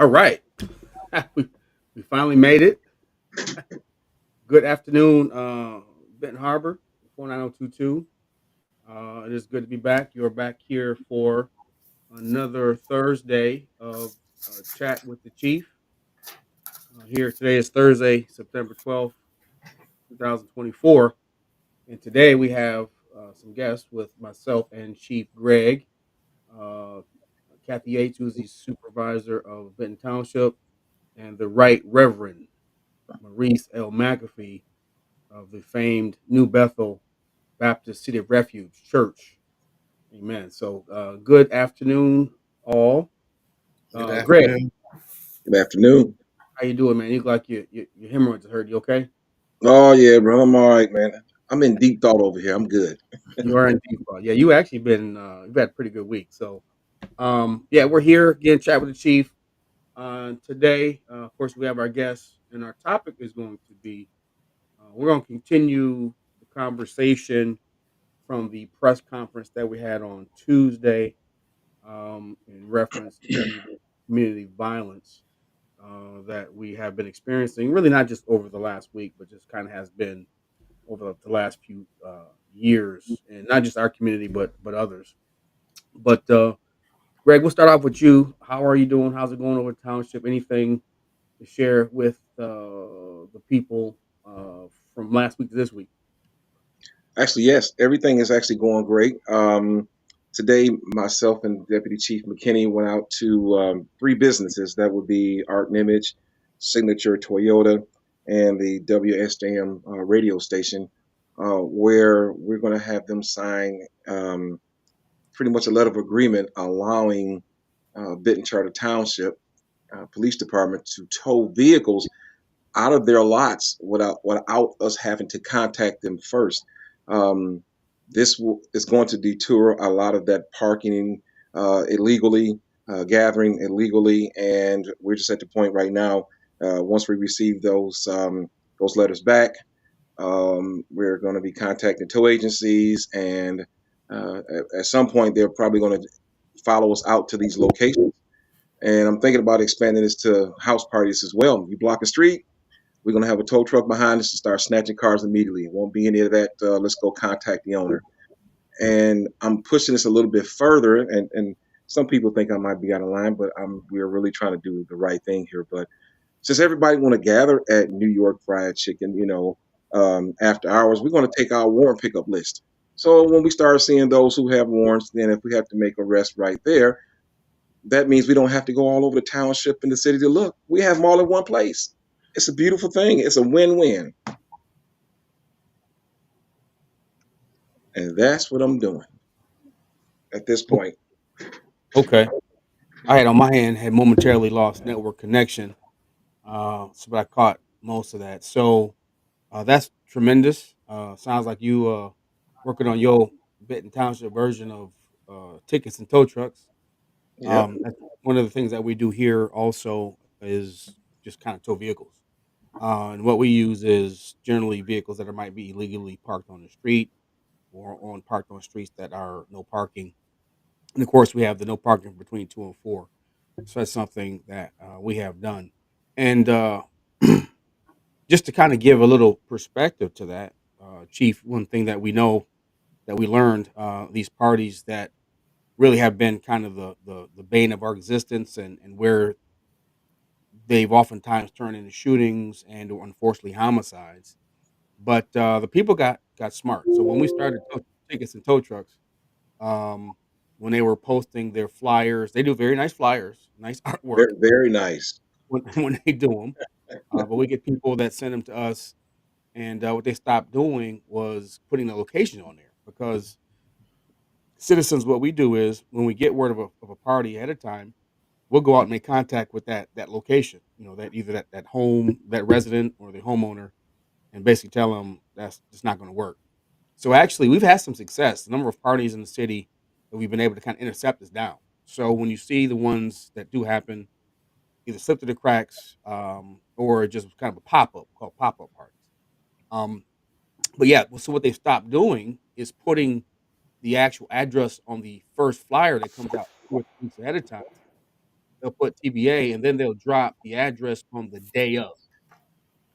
All right. we, we finally made it. Good afternoon, Benton Harbor, 49022. It is good to be back. You're back here for another Thursday of Chat with the Chief. Here today is Thursday, September 12th, 2024. And today we have some guests with myself and Chief Greg, uh, Kathy Yates, who's the supervisor of Benton Township, and the Right Reverend Maurice L. McAfee of the famed New Bethel Baptist City of Refuge Church. Amen. So, good afternoon, all. Good Greg, afternoon. Good afternoon. how you doing, man? You look like your hemorrhoids hurt. You okay? Oh yeah, bro. I'm all right, man. I'm in deep thought over here. I'm good. You are indeed. Yeah, you actually been you've had a pretty good week. So, yeah, we're here again, chat with the chief. Today, of course, we have our guests, and our topic is going to be we're going to continue the conversation from the press conference that we had on Tuesday in reference to the community violence that we have been experiencing, really not just over the last week, but just kind of has been over the last few years, and not just our community, but others. But Greg, we'll start off with you. How are you doing? How's it going over the township? Anything to share with the people from last week to this week? Actually, yes, everything is actually going great. Today, myself and Deputy Chief McKinney went out to three businesses. That would be Art and Image, Signature Toyota, and the WSJM radio station, where we're going to have them sign pretty much a letter of agreement allowing Benton Charter Township Police Department to tow vehicles out of their lots without us having to contact them first. Um, is going to detour a lot of that parking illegally, gathering illegally, and we're just at the point right now. Once we receive those letters back, we're going to be contacting tow agencies, and at some point they're probably going to follow us out to these locations. And I'm thinking about expanding this to house parties as well. You block a street, we're going to have a tow truck behind us to start snatching cars immediately. It won't be any of that. Let's go contact the owner. And I'm pushing this a little bit further. And some people think I might be out of line, but we're really trying to do the right thing here. But since everybody want to gather at New York Fried Chicken, after hours, we're going to take our warrant pickup list. So when we start seeing those who have warrants, then if we have to make arrests right there, that means we don't have to go all over the township and the city to look. We have them all in one place. It's a beautiful thing. It's a win-win. And that's what I'm doing at this point. Okay. I had on my hand had momentarily lost network connection, but I caught most of that. So that's tremendous. Sounds like you working on your Benton Township version of tickets and tow trucks. Yep. That's one of the things that we do here also is just kind of tow vehicles. And what we use is generally vehicles that might be illegally parked on the street or on parked on streets that are no parking. And of course, we have the no parking between 2 and 4. So that's something that we have done. And just to kind of give a little perspective to that, Chief, one thing that we know that we learned these parties that really have been kind of the bane of our existence and where they've oftentimes turned into shootings and or unfortunately homicides. But the people got smart. So when we started tickets and tow trucks, um, when they were posting their flyers, they do very nice flyers, nice artwork Very, very nice. when they do them. But we get people that send them to us, and what they stopped doing was putting the location on there because citizens, what we do is when we get word of a party ahead of time, we'll go out and make contact with that location. You know, that either that home, that resident, or the homeowner, and basically tell them that's just not going to work. So actually, we've had some success. The number of parties in the city that we've been able to kind of intercept is down. So when you see the ones that do happen, either slip through the cracks or just kind of a pop up called pop up parties. Um, but yeah, so what they've stopped doing is putting the actual address on the first flyer that comes out 2 or 3 weeks ahead of time. they'll put TBA, and then they'll drop the address on the day of.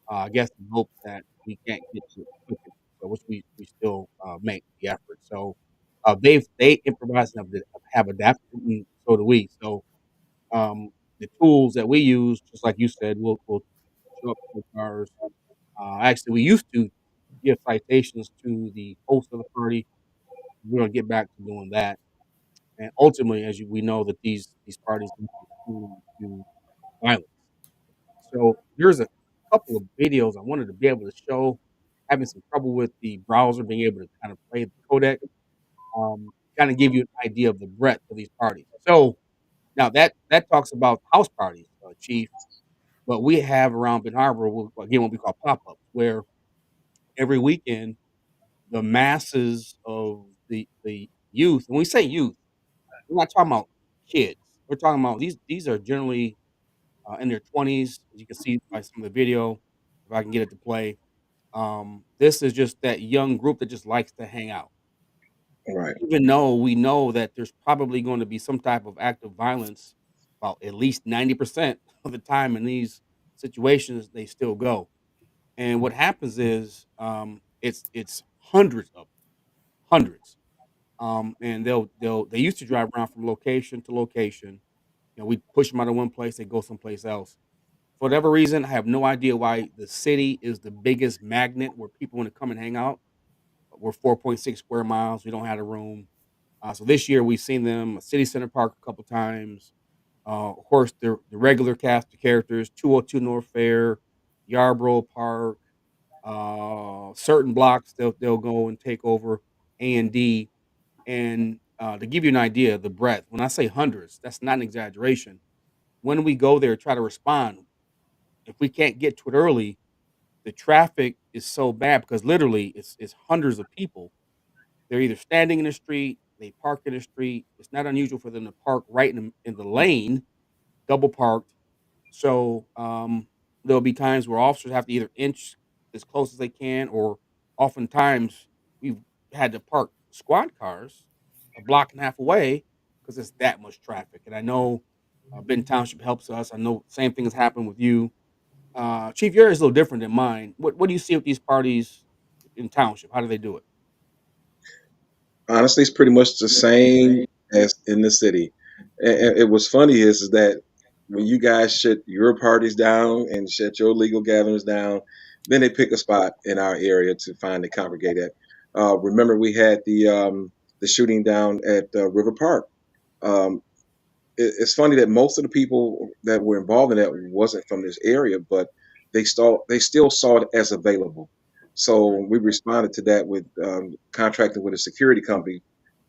I guess in hopes that we can't get to it quickly, so which we still, make the effort. So, they improvise and have adapted, and so do we. So, the tools that we use, just like you said, will show up to cars. Actually, we used to give citations to the host of the party. We're gonna get back to doing that, and ultimately, as we know that these parties can turn into violence. So there's a couple of videos I wanted to be able to show. Having some trouble with the browser being able to kind of play the codec, kind of give you an idea of the breadth of these parties. So now that talks about house parties, chief. But we have around Ben Harbor, again, what we call pop-ups, where every weekend the masses of the youth, when we say youth, we're not talking about kids. We're talking about these are generally in their 20s, as you can see by some of the video, if I can get it to play. This is just that young group that just likes to hang out. Right. Even though we know that there's probably going to be some type of act of violence about at least 90% of the time in these situations, they still go. And what happens is it's hundreds of them, hundreds. And they used to drive around from location to location. You know, we push them out of one place, they go someplace else. For whatever reason, I have no idea why the city is the biggest magnet where people want to come and hang out. We're 4.6 square miles. We don't have a room. So this year we've seen them at City Center Park a couple times. Of course, the regular cast of characters: 202 North Fair, Yarborough Park, certain blocks they'll go and take over A&D. And to give you an idea of the breadth, when I say hundreds, that's not an exaggeration. When we go there, try to respond. If we can't get to it early, the traffic is so bad because literally it's hundreds of people. They're either standing in the street, they park in the street. It's not unusual for them to park right in the lane, double parked. So there'll be times where officers have to either inch as close as they can, or oftentimes we've had to park squad cars a block and a half away because it's that much traffic. And I know Benton Township helps us. I know same thing has happened with you. Chief, yours is a little different than mine. What do you see with these parties in Township? How do they do it? Honestly, it's pretty much the same as in the city. And it was funny is that when you guys shut your parties down and shut your legal gatherings down, then they pick a spot in our area to finally congregate at. Remember, we had the shooting down at River Park. Um, it's funny that most of the people that were involved in that wasn't from this area, but they still saw it as available. Right. So we responded to that with contracting with a security company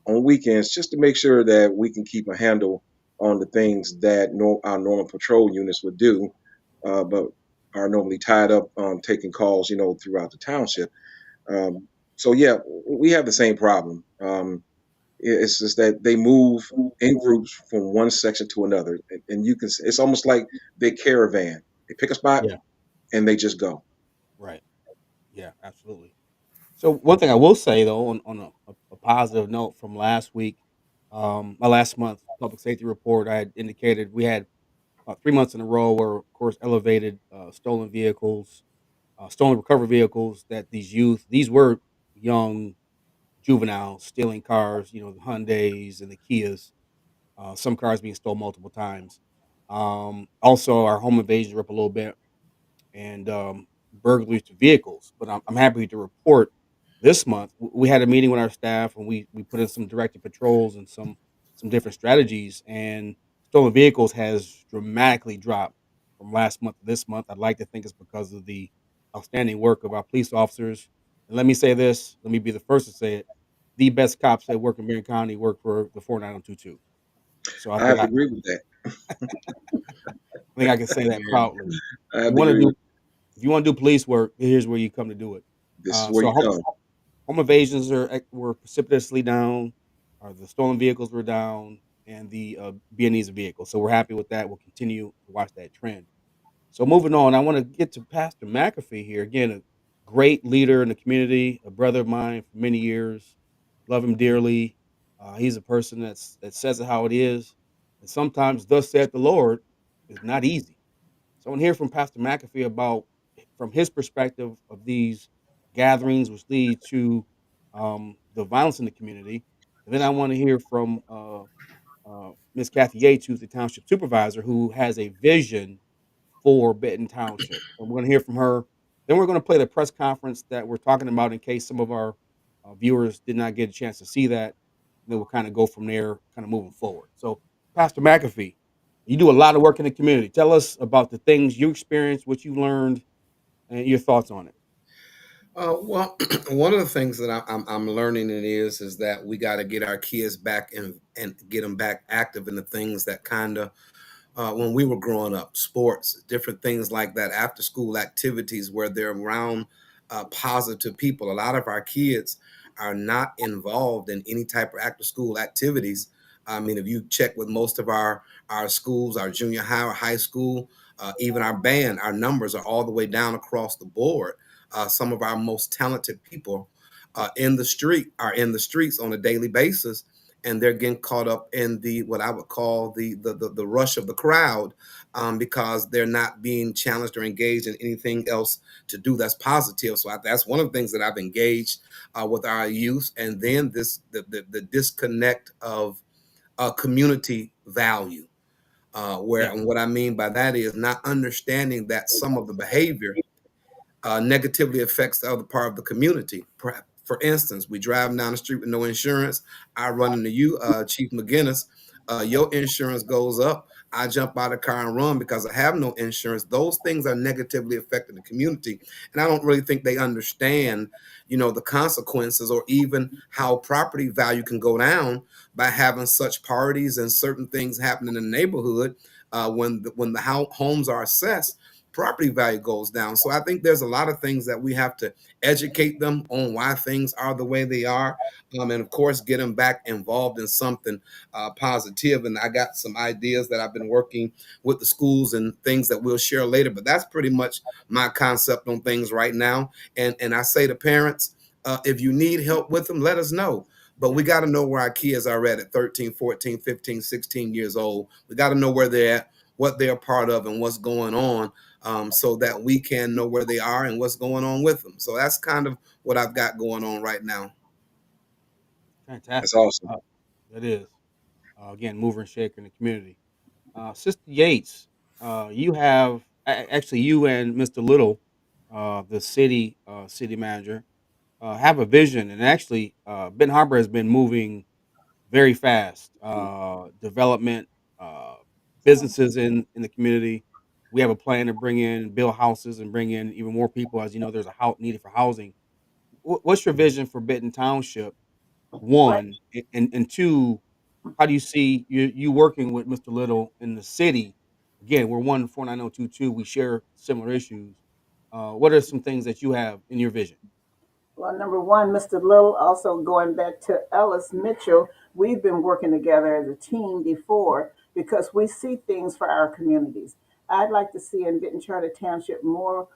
on weekends just to make sure that we can keep a handle on the things that our normal patrol units would do, but are normally tied up on taking calls, throughout the township. Um, so yeah, we have the same problem. It's just that they move in groups from one section to another, and you can. It's almost like they caravan. They pick a spot Yeah. and they just go. Right. Yeah. Absolutely. So one thing I will say though, on a positive note from last week, my last month public safety report, I had indicated we had about 3 months in a row where, of course, elevated stolen vehicles, stolen recovered vehicles. That these were young juveniles stealing cars. You know, the Hyundai's and the Kias. Some cars being stolen multiple times. Also, our home invasions were up a little bit, and burglaries to vehicles. But I'm happy to report this month we had a meeting with our staff, and we put in some directed patrols and some different strategies. And stolen vehicles has dramatically dropped from last month to this month. I'd like to think it's because of the outstanding work of our police officers. And let me say this. Let me be the first to say it. The best cops that work in Marion County work for the 49022. So I have to agree with that. I think I can say that Yeah, proudly. I You have to want to agree do with. if you want to do police work, here's where you come to do it. This is where So you come. home evasions were precipitously down, the stolen vehicles were down, and the Viennese vehicles. So we're happy with that. We'll continue to watch that trend. So moving on, I want to get to Pastor McAfee here again, a great leader in the community, a brother of mine for many years. Love him dearly. He's a person that says it how it is. And sometimes, thus saith the Lord, is not easy. So I want to hear from Pastor McAfee about, from his perspective, of these gatherings which lead to the violence in the community. And then I want to hear from Miss Kathy Yates, who's the township supervisor, who has a vision for Benton Township. And we're going to hear from her. Then we're going to play the press conference that we're talking about in case some of our viewers did not get a chance to see that. And then we'll kind of go from there, kind of moving forward. So, Pastor McAfee, you do a lot of work in the community. Tell us about the things you experienced, what you learned, and your thoughts on it. Well, one of the things that I'm learning it is that we got to get our kids back and get them back active in the things that kind of when we were growing up, sports, different things like that, after school activities where they're around positive people. A lot of our kids are not involved in any type of after school activities. I mean, if you check with most of our schools, our junior high or high school, even our band, our numbers are all the way down across the board. Some of our most talented people in the street are in the streets on a daily basis, and they're getting caught up in the what I would call the rush of the crowd, because they're not being challenged or engaged in anything else to do that's positive. So that's one of the things that I've engaged with our youth, and then the disconnect of community value. Where Yeah, and what I mean by that is not understanding that some of the behavior negatively affects the other part of the community. For instance, we drive down the street with no insurance. I run into you, Chief McGinnis. Your insurance goes up. I jump out of the car and run because I have no insurance. Those things are negatively affecting the community, and I don't really think they understand, the consequences or even how property value can go down by having such parties and certain things happening in the neighborhood. When the homes are assessed, property value goes down. So I think there's a lot of things that we have to educate them on why things are the way they are, and of course get them back involved in something positive. And I got some ideas that I've been working with the schools and things that we'll share later. But that's pretty much my concept on things right now. And I say to parents, if you need help with them, let us know. But we got to know where our kids are at 13, 14, 15, 16 years old. We got to know where they're at, what they're a part of, and what's going on, so that we can know where they are and what's going on with them. So that's kind of what I've got going on right now. That's fantastic. awesome. That is, again, mover and shaker in the community. Sister Yates, you have actually, you and Mr. Little, the city manager, have a vision, and actually, Ben Harbor has been moving very fast. Development, uh, businesses in the community. We have a plan to bring in, build houses, and bring in even more people. As you know, there's a house needed for housing. What's your vision for Benton Township? What? One, and two, how do you see you working with Mr. Little in the city? Again, we're 149022. We share similar issues. What are some things that you have in your vision? Well, number one, Mr. Little, also going back to Ellis Mitchell, we've been working together as a team before because we see things for our communities. I'd like to see in Benton Charter Township more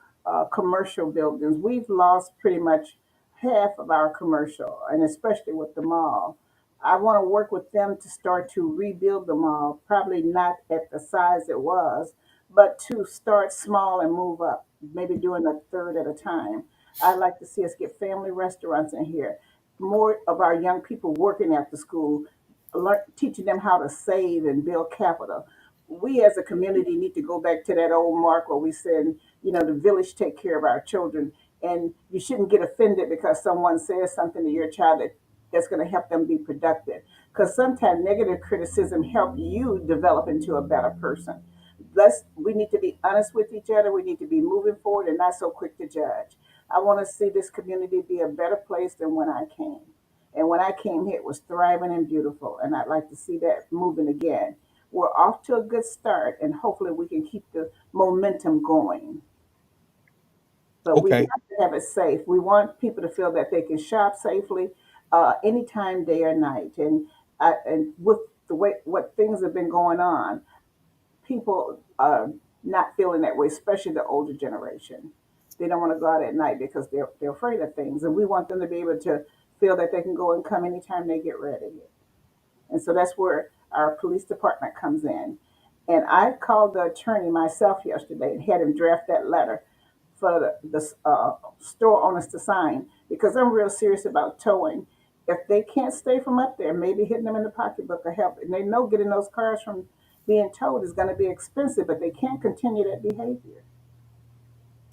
commercial buildings. We've lost pretty much half of our commercial, and especially with the mall. I want to work with them to start to rebuild the mall, probably not at the size it was, but to start small and move up, maybe doing a third at a time. I'd like to see us get family restaurants in here, more of our young people working at the school, teaching them how to save and build capital. We as a community need to go back to that old mark where we said, the village take care of our children. And you shouldn't get offended because someone says something to your child that's going to help them be productive. Because sometimes negative criticism help you develop into a better person. We need to be honest with each other. We need to be moving forward and not so quick to judge. I want to see this community be a better place than when I came. And when I came here, it was thriving and beautiful. And I'd like to see that moving again. We're off to a good start, and hopefully we can keep the momentum going. But we Okay, have to have it safe. We want people to feel that they can shop safely anytime, day or night. And with the way what things have been going on, people are not feeling that way, especially the older generation. They don't want to go out at night because they're afraid of things, and we want them to be able to feel that they can go and come anytime they get ready. And so that's where our police department comes in. And I called the attorney myself yesterday and had him draft that letter for the store owners to sign because I'm real serious about towing. If they can't stay from up there, maybe hitting them in the pocketbook will help. And they know getting those cars from being towed is going to be expensive, but they can't continue that behavior.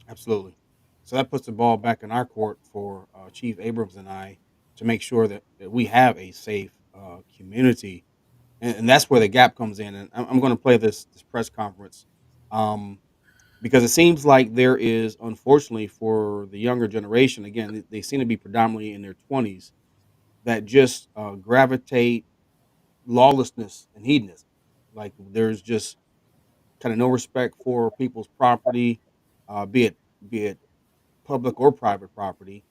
Absolutely. So that puts the ball back in our court for Chief Abrams and I to make sure that we have a safe community, and that's where the gap comes in. And I'm going to play this press conference um, because it seems like there is, unfortunately, for the younger generation, again, they seem to be predominantly in their 20s that just gravitate lawlessness and hedonism. Like there's just kind of no respect for people's property, be it public or private property.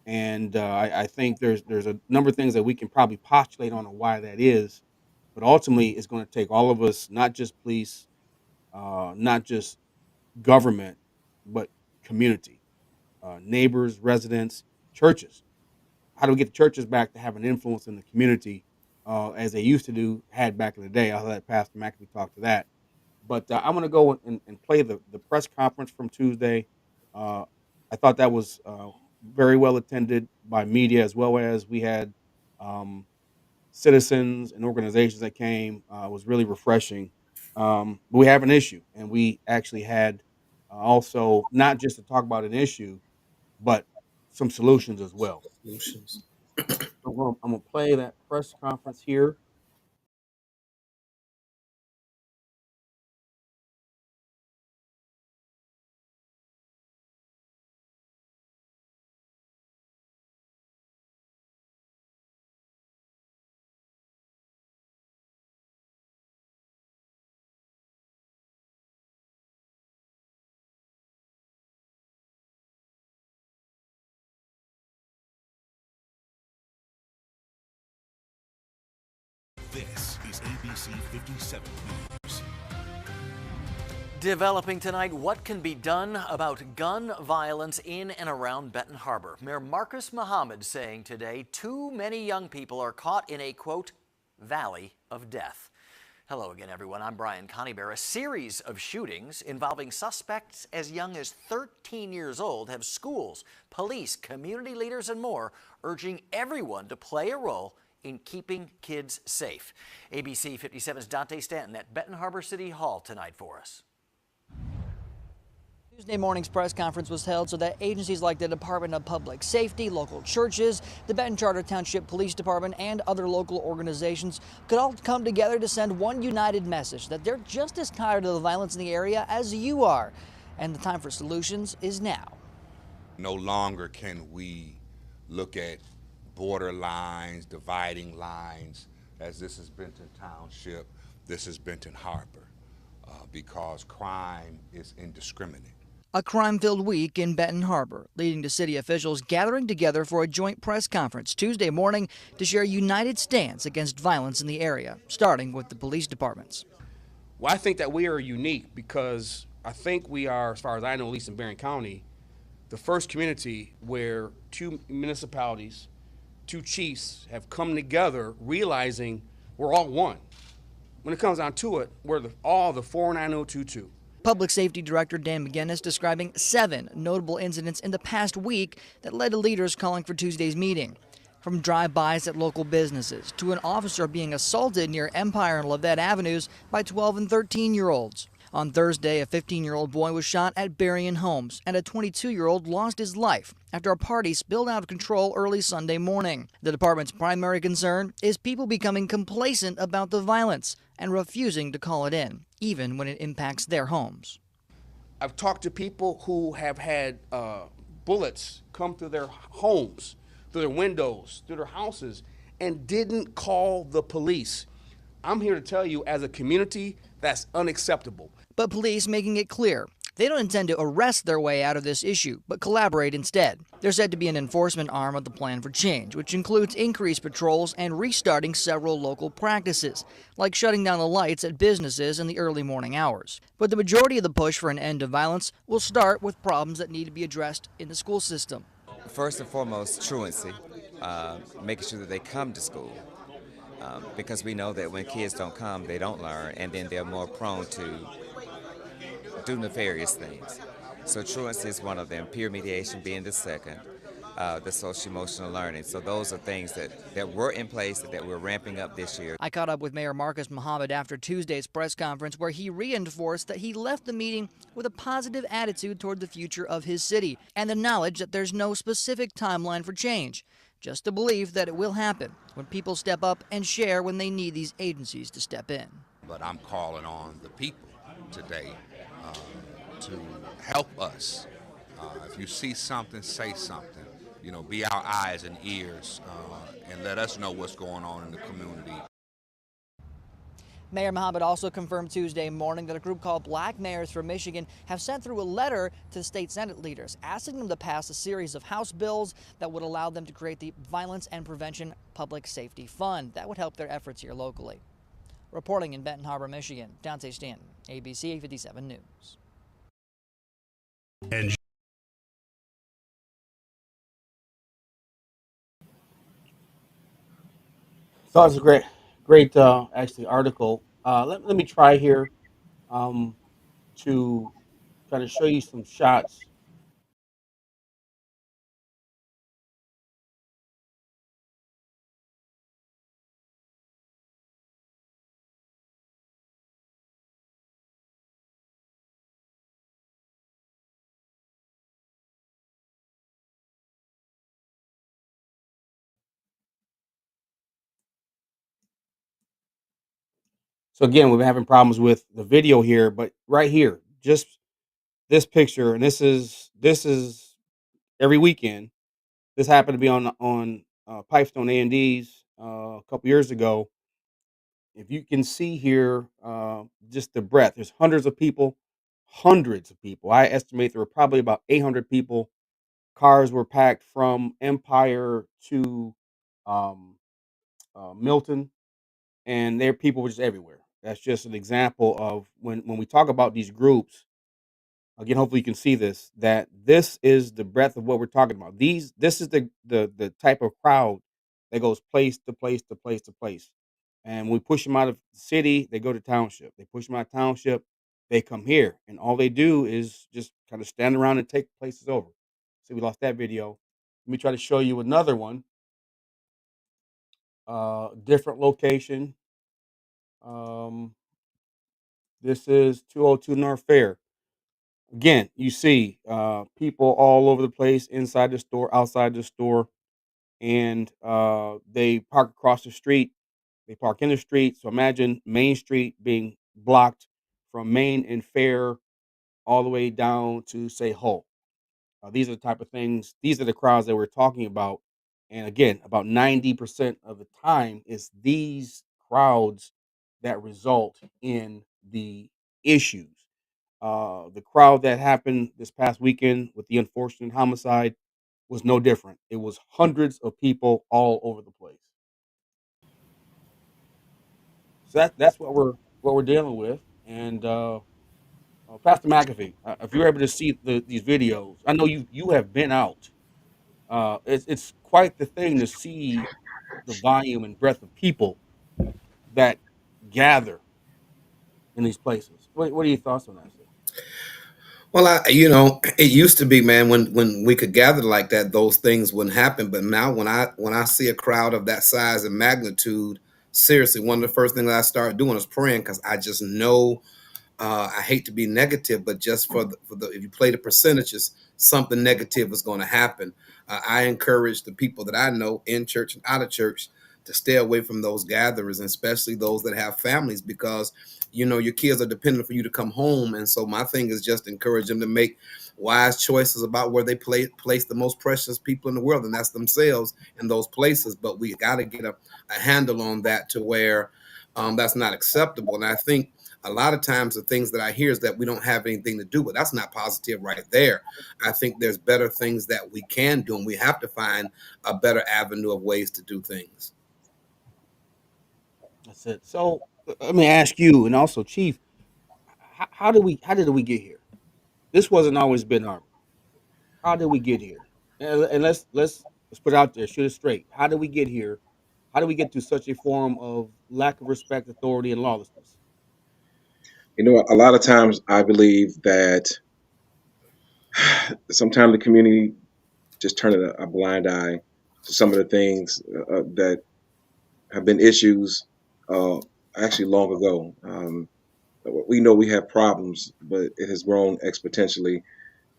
And I think there's a number of things that we can probably postulate on why that is, but ultimately it's going to take all of us, not just police, not just government, but community, neighbors, residents, churches. How do we get the churches back to have an influence in the community as they used to do, had back in the day? I'll let Pastor McAfee talk to that. But I'm going to go and play the press conference from Tuesday. Uh, I thought that was very well attended by media, as well as we had um, citizens and organizations that came. Was really refreshing. But we have an issue, and we actually had also not just to talk about an issue, but some solutions as well. Solutions. So I'm gonna play that press conference here. This is ABC 57 News. Developing tonight, what can be done about gun violence in and around Benton Harbor? Mayor Marcus Muhammad saying today too many young people are caught in a, quote, valley of death. Hello again, everyone. I'm Brian Conybear. A series of shootings involving suspects as young as 13 years old have schools, police, community leaders, and more urging everyone to play a role in keeping kids safe. ABC 57's Dante Stanton at Benton Harbor City Hall tonight for us. Tuesday morning's press conference was held so that agencies like the Department of Public Safety, local churches, the Benton Charter Township Police Department, and other local organizations could all come together to send one united message that they're just as tired of the violence in the area as you are. And the time for solutions is now. No longer can we look at border lines, dividing lines, as this is Benton Township, this is Benton Harbor, because crime is indiscriminate. A crime-filled week in Benton Harbor, leading to city officials gathering together for a joint press conference Tuesday morning to share a united stance against violence in the area, starting with the police departments. Well, I think that we are unique because I think we are, as far as I know, at least in Barron County, the first community where two municipalities, two chiefs have come together realizing we're all one. When it comes down to it, we're all the 49022. Public Safety Director Dan McGinnis describing 7 notable incidents in the past week that led to leaders calling for Tuesday's meeting. From drive-bys at local businesses to an officer being assaulted near Empire and Lavette Avenues by 12 and 13-year-olds. On Thursday, a 15-year-old boy was shot at Berrien Homes, and a 22-year-old lost his life after a party spilled out of control early Sunday morning. The department's primary concern is people becoming complacent about the violence and refusing to call it in, even when it impacts their homes. I've talked to people who have had bullets come through their homes, through their windows, through their houses, and didn't call the police. I'm here to tell you, as a community, that's unacceptable. But police making it clear they don't intend to arrest their way out of this issue, but collaborate instead. There's said to be an enforcement arm of the Plan for Change, which includes increased patrols and restarting several local practices, like shutting down the lights at businesses in the early morning hours. But the majority of the push for an end to violence will start with problems that need to be addressed in the school system. First and foremost, truancy, making sure that they come to school. because we know that when kids don't come, they don't learn, and then they're more prone to do nefarious things. So truancy is one of them, peer mediation being the second, the social emotional learning. So those are things that were in place that we're ramping up this year. I caught up with Mayor Marcus Muhammad after Tuesday's press conference where he reinforced that he left the meeting with a positive attitude toward the future of his city and the knowledge that there's no specific timeline for change, just a belief that it will happen when people step up and share when they need these agencies to step in. But I'm calling on the people today to help us. If you see something, say something. You know, be our eyes and ears, and let us know what's going on in the community. Mayor Muhammad also confirmed Tuesday morning that a group called Black Mayors for Michigan have sent through a letter to state Senate leaders asking them to pass a series of House bills that would allow them to create the Violence and Prevention Public Safety Fund. That would help their efforts here locally. Reporting in Benton Harbor, Michigan, Dante Stanton, ABC 57 News. And So it's a great actually article. Let me try here um, to kind of show you some shots. So again, we've been having problems with the video here, but right here, just this picture, and this is every weekend. This happened to be on Pipestone A&D's a couple years ago. If you can see here, just the breadth. There's hundreds of people, hundreds of people. I estimate there were probably about 800 people. Cars were packed from Empire to um, Milton, and there people were just everywhere. That's just an example of when we talk about these groups. Again, hopefully you can see this. That this is the breadth of what we're talking about. This is the type of crowd that goes place to place to place to place. And when we push them out of the city, they go to township. They push them out of township, they come here, and all they do is just kind of stand around and take places over. See, we lost that video. Let me try to show you another one. Different location. Um, this is 202 North Fair. Again, you see people all over the place, inside the store, outside the store, and they park across the street. They park in the street. So imagine Main Street being blocked from Main and Fair all the way down to say Hull. These are the type of things. These are the crowds that we're talking about. And again, about 90% of the time, it's these crowds that result in the issues. The crowd that happened this past weekend with the unfortunate homicide was no different. It was hundreds of people all over the place. So that's what we're dealing with. And Pastor McAfee, if you're able to see these videos, I know you have been out. It's quite the thing to see the volume and breadth of people that gather in these places. What are your thoughts on that, sir? Well, it used to be, man, when we could gather like that, those things wouldn't happen. But now, when I see a crowd of that size and magnitude, seriously, one of the first things I start doing is praying because I just know I hate to be negative, but just for the if you play the percentages, something negative is going to happen. I encourage the people that I know in church and out of church to stay away from those gatherers, and especially those that have families, because your kids are dependent for you to come home. And so my thing is just encourage them to make wise choices about where they place the most precious people in the world, and that's themselves in those places. But we got to get a handle on that to where that's not acceptable. And I think a lot of times the things that I hear is that we don't have anything to do, but that's not positive right there. I think there's better things that we can do, and we have to find a better avenue of ways to do things. That's it. So let me ask you, and also Chief, how did we get here? This wasn't always Ben Harbor. How did we get here? And let's put it out there, shoot it straight. How did we get here? How do we get to such a form of lack of respect, authority, and lawlessness? You know, a lot of times I believe that sometimes the community just turning a blind eye to some of the things that have been issues uh, actually long ago. We know we have problems, but it has grown exponentially.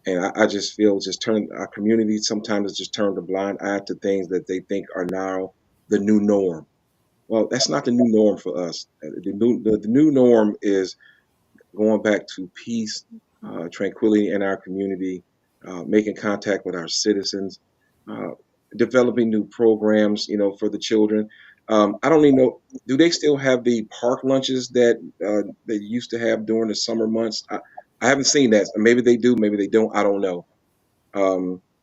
And I just feel just turn our community sometimes just turned a blind eye to things that they think are now the new norm. Well, that's not the new norm for us. The new norm is going back to peace, tranquility in our community, making contact with our citizens, uh, developing new programs, for the children. I don't even know. Do they still have the park lunches that they used to have during the summer months? I haven't seen that. Maybe they do. Maybe they don't. I don't know.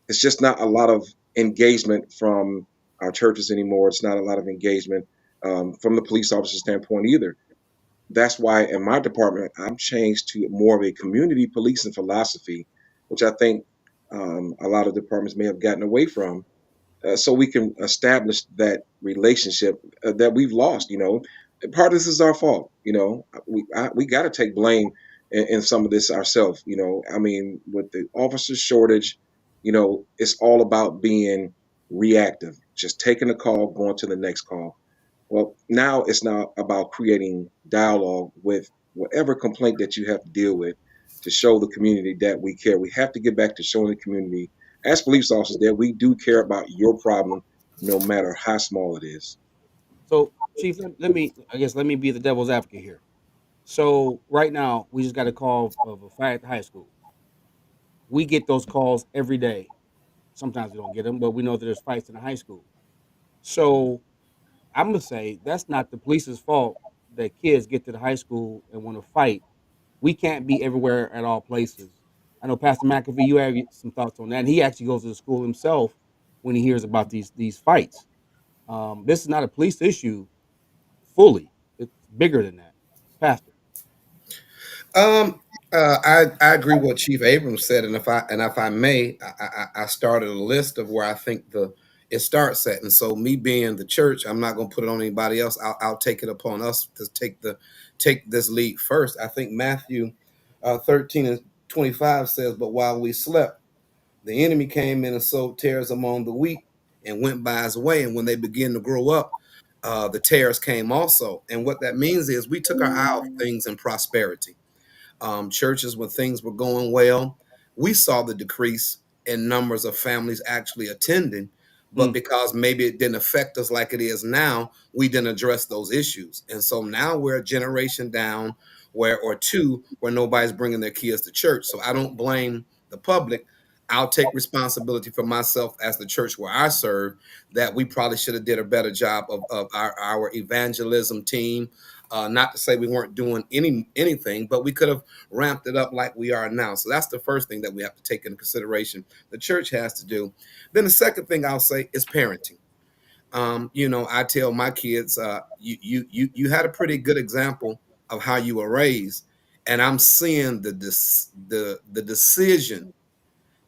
It's just not a lot of engagement from our churches anymore. It's not a lot of engagement from the police officer standpoint either. That's why in my department, I'm changed to more of a community policing philosophy, which I think a lot of departments may have gotten away from, so we can establish that relationship that we've lost. And part of this is our fault. We got to take blame in some of this ourselves. I mean, with the officer shortage, it's all about being reactive, just taking a call, going to the next call. Well, now it's now about creating dialogue with whatever complaint that you have to deal with to show the community that we care. We have to get back to showing the community as police officers that we do care about your problem, no matter how small it is. So, Chief, let me be the devil's advocate here. So, right now, we just got a call of a fight at the high school. We get those calls every day. Sometimes we don't get them, but we know that there's fights in the high school. So, I'm gonna say that's not the police's fault that kids get to the high school and want to fight. We can't be everywhere at all places. I know Pastor McAfee, you have some thoughts on that. And he actually goes to the school himself when he hears about these fights. This is not a police issue fully. It's bigger than that, Pastor. Um, I agree with what Chief Abrams said, and if I may, I started a list of where I think the it starts at, and so me being the church, I'm not going to put it on anybody else. I'll take it upon us to take this lead first. I think Matthew 13:25 says, "But while we slept, the enemy came in and sowed tares among the wheat and went by his way. And when they began to grow up, the tares came also." And what that means is we took our eye off things in prosperity. Churches when things were going well, we saw the decrease in numbers of families actually attending. But Mm, because maybe it didn't affect us like it is now, we didn't address those issues. And so now we're a generation down where, or two, where nobody's bringing their kids to church. So I don't blame the public. I'll take responsibility for myself as the church where I serve, that we probably should have did a better job of our evangelism team. Not to say we weren't doing anything, but we could have ramped it up like we are now. So that's the first thing that we have to take into consideration. The church has to do. Then the second thing I'll say is parenting. I tell my kids, you had a pretty good example of how you were raised, and I'm seeing the decision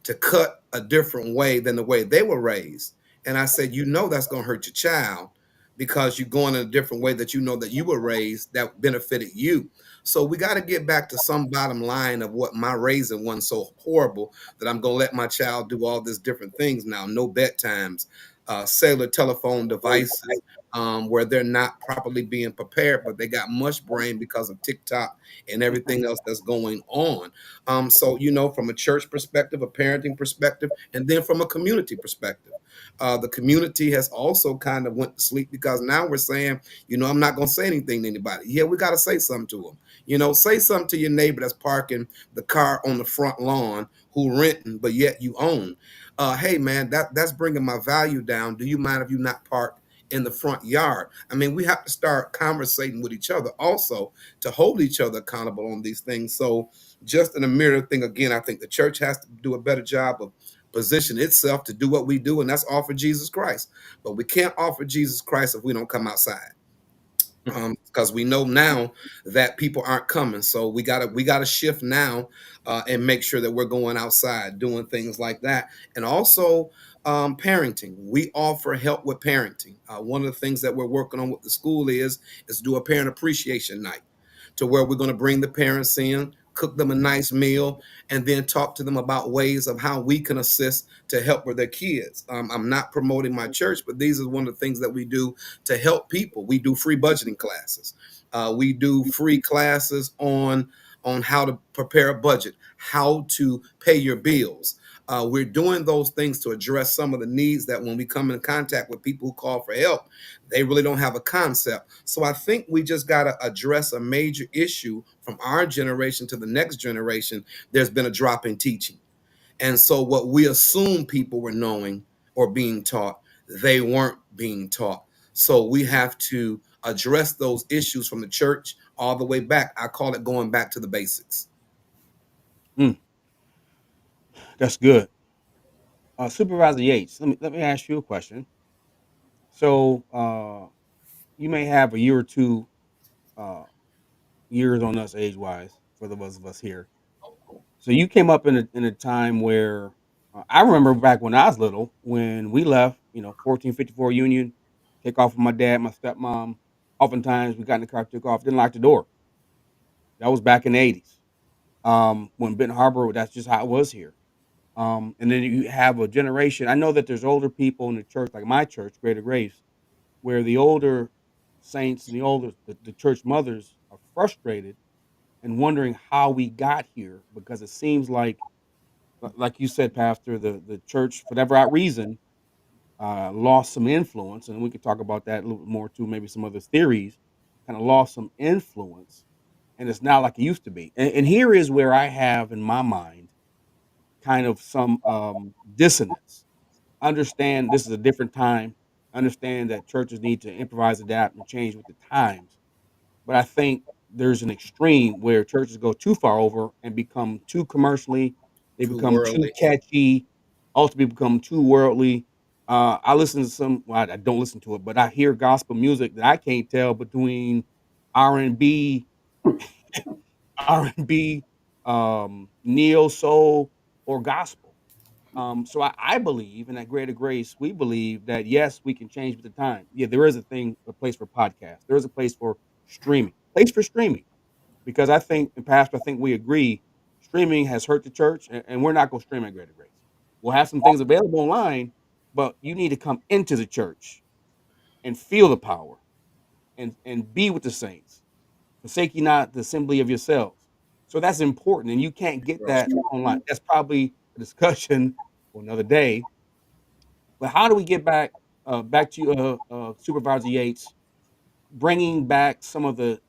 to cut a different way than the way they were raised. And I said, that's going to hurt your child because you're going in a different way that that you were raised that benefited you. So we got to get back to some bottom line of what my raising wasn't so horrible that I'm going to let my child do all these different things now. No bedtimes, cellular telephone devices, where they're not properly being prepared, but they got mush brain because of TikTok and everything else that's going on. So, from a church perspective, a parenting perspective, and then from a community perspective, the community has also kind of went to sleep because now we're saying, I'm not going to say anything to anybody. Yeah, we got to say something to them. Say something to your neighbor that's parking the car on the front lawn who renting, but yet you own. Hey, man, that's bringing my value down. Do you mind if you not park in the front yard? I mean, we have to start conversating with each other also to hold each other accountable on these things. So just in a mirror thing again, I think the church has to do a better job of position itself to do what we do, and that's offer Jesus Christ. But we can't offer Jesus Christ if we don't come outside. Because we know now that people aren't coming, so we gotta shift now, and make sure that we're going outside doing things like that. And also, parenting. We offer help with parenting. One of the things that we're working on with the school is do a parent appreciation night, to where we're going to bring the parents in, cook them a nice meal, and then talk to them about ways of how we can assist to help with their kids. I'm not promoting my church, but these are one of the things that we do to help people. We do free budgeting classes. We do free classes on how to prepare a budget, how to pay your bills. We're doing those things to address some of the needs that when we come in contact with people who call for help, they really don't have a concept. So I think we just got to address a major issue from our generation to the next generation. There's been a drop in teaching. And so what we assume people were knowing or being taught, they weren't being taught. So we have to address those issues from the church all the way back. I call it going back to the basics. Mm, that's good. Supervisor Yates, let me ask you a question. So, you may have a year or two uh, years on us age wise for the most of us here. So you came up in a time where I remember back when I was little, when we left, 1454 Union, take off with my dad, my stepmom. Oftentimes we got in the car, took off, didn't lock the door. That was back in the 80s. When Benton Harbor, that's just how it was here. And then you have a generation. I know that there's older people in the church, like my church, Greater Grace, where the older saints and the church mothers are frustrated and wondering how we got here because it seems like you said, Pastor, the church, for whatever reason, lost some influence, and we could talk about that a little bit more too, maybe some other theories, kind of lost some influence, and it's not like it used to be. And here is where I have in my mind kind of some dissonance. Understand this is a different time. Understand that churches need to improvise, adapt, and change with the times. But I think there's an extreme where churches go too far over and become too commercially, they Too become too worldly. catchy, ultimately become too worldly. I listen to some well, I don't listen to it, but I hear gospel music that I can't tell between R&B, R&B, neo soul, or gospel. So I believe, and at Greater Grace, we believe that yes, we can change with the time. Yeah, there is a place for podcasts. There is a place for place for streaming, because I think, and Pastor, I think we agree, streaming has hurt the church, and we're not going to stream at Greater Grace. We'll have some things available online, but you need to come into the church and feel the power and be with the saints. Forsake ye not the assembly of yourselves. So that's important, and you can't get Right. that online. That's probably a discussion for another day. But how do we get back to Supervisor Yates, bringing back some of the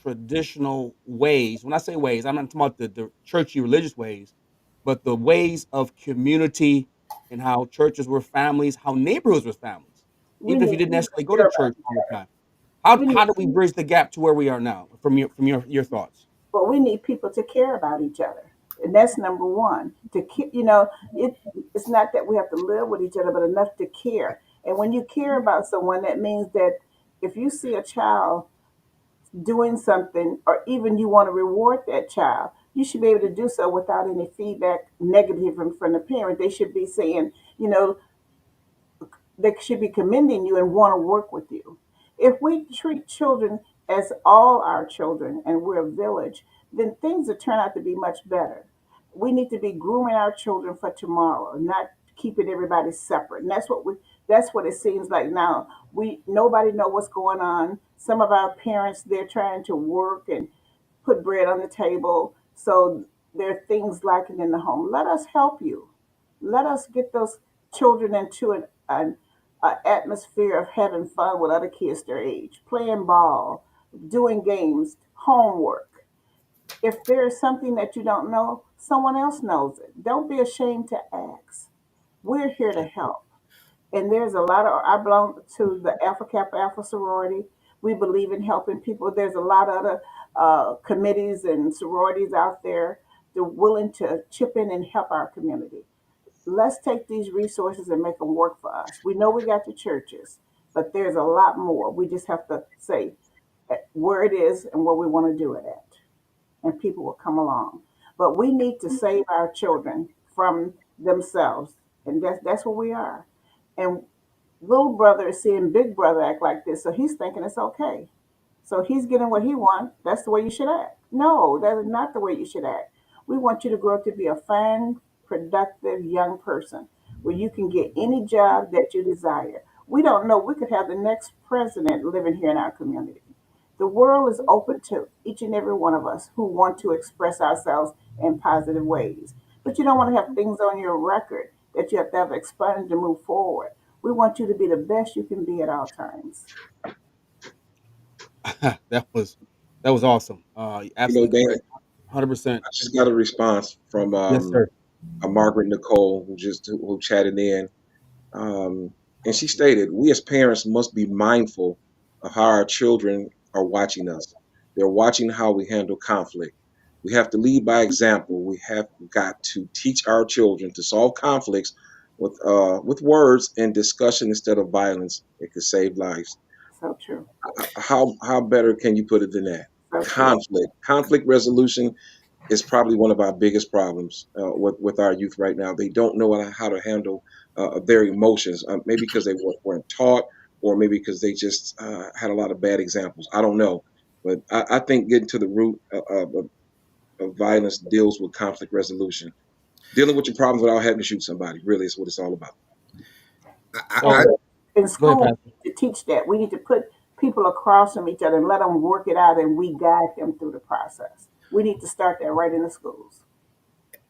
traditional ways? When I say ways, I'm not talking about the churchy religious ways, but the ways of community and how churches were families, how neighborhoods were families, We even if you need didn't people necessarily to go care to about church each all the other. time. How We need how do we bridge the gap to where we are now from your thoughts? But we need people to care about each other, and that's number one. You know, it's not that we have to live with each other, but enough to care. And when you care about someone, that means that if you see a child doing something, or even you want to reward that child, you should be able to do so without any feedback negative from the parent. They should be saying, you know, they should be commending you and want to work with you. If we treat children as all our children and we're a village, then things will turn out to be much better. We need to be grooming our children for tomorrow, not keeping everybody separate. And that's what it seems like now. Nobody know what's going on. Some of our parents, they're trying to work and put bread on the table. So there are things lacking in the home. Let us help you. Let us get those children into an atmosphere of having fun with other kids their age, playing ball, doing games, homework. If there is something that you don't know, someone else knows it. Don't be ashamed to ask. We're here to help. And there's a lot of, I belong to the Alpha Kappa Alpha sorority. We believe in helping people. There's a lot of other committees and sororities out there. They're willing to chip in and help our community. Let's take these resources and make them work for us. We know we got the churches, but there's a lot more. We just have to say where it is and where we want to do it at, and people will come along. But we need to save our children from themselves. and that's what we are. And little brother is seeing big brother act like this, so he's thinking it's okay. So he's getting what he wants. That's the way you should act. No, that is not the way you should act. We want you to grow up to be a fine, productive young person where you can get any job that you desire. We don't know. We could have the next president living here in our community. The world is open to each and every one of us who want to express ourselves in positive ways. But you don't want to have things on your record that you have to have expunged to move forward. We want you to be the best you can be at all times. that was that was awesome. You know, Absolutely Dana, correct. 100%. I just got a response from Yes, sir. a Margaret Nicole who chatted in. And she stated, "We as parents must be mindful of how our children are watching us. They're watching how we handle conflict. We have to lead by example. We have got to teach our children to solve conflicts with words and discussion instead of violence. It could save lives." So true. How better can you put it than that? So true. Conflict resolution is probably one of our biggest problems with our youth right now. They don't know how to handle their emotions, maybe because they weren't taught, or maybe because they just had a lot of bad examples. I don't know, but I think getting to the root of violence deals with conflict resolution. Dealing with your problems without having to shoot somebody really is what it's all about. I, So In go ahead, school, Pastor. to teach that, we need to put people across from each other and let them work it out, and we guide them through the process. We need to start that right in the schools.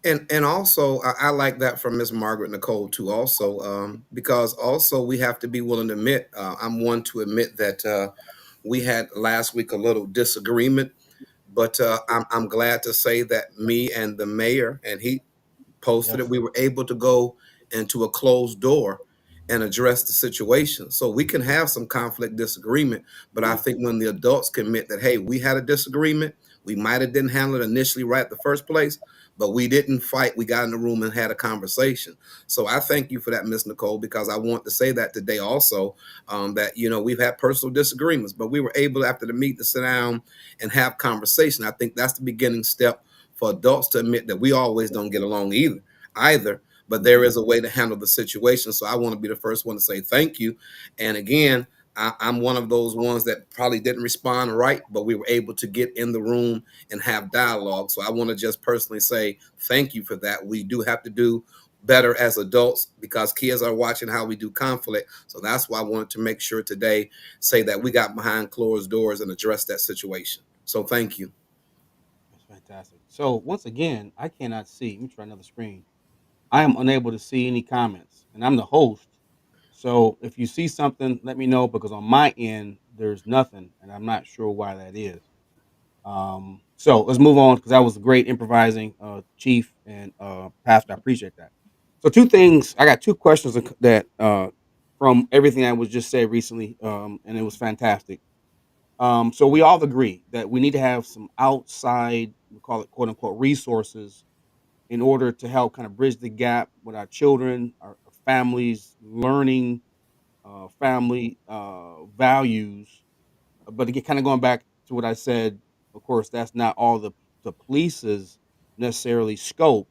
and also I like that from Miss Margaret Nicole too. Also, because also we have to be willing to admit. I'm one to admit that we had last week a little disagreement, but I'm glad to say that me and the mayor and he posted it. Yes. We were able to go into a closed door and address the situation. So we can have some conflict disagreement, but I think when the adults commit that, hey, we had a disagreement, we might have didn't handle it initially right the first place, but we didn't fight. We got in the room and had a conversation. So I thank you for that, Miss Nicole, because I want to say that today also, that we've had personal disagreements, but we were able after the meet to sit down and have conversation. I think that's the beginning step for adults to admit that we always don't get along either, but there is a way to handle the situation. So I want to be the first one to say thank you. And again, I'm one of those ones that probably didn't respond right, but we were able to get in the room and have dialogue. So I want to just personally say thank you for that. We do have to do better as adults because kids are watching how we do conflict. So that's why I wanted to make sure today say that we got behind closed doors and address that situation. So thank you. That's fantastic. So once again, I cannot see. Let me try another screen. I am unable to see any comments, and I'm the host. So if you see something, let me know because on my end there's nothing, and I'm not sure why that is. So let's move on because that was great improvising, Chief and Pastor. I appreciate that. So two things. I got two questions that from everything I was just said recently, and it was fantastic. So we all agree that we need to have some outside, we call it quote unquote resources, in order to help kind of bridge the gap with our children, our families, learning, family values. But again, kind of going back to what I said, of course, that's not all the police's necessarily scope.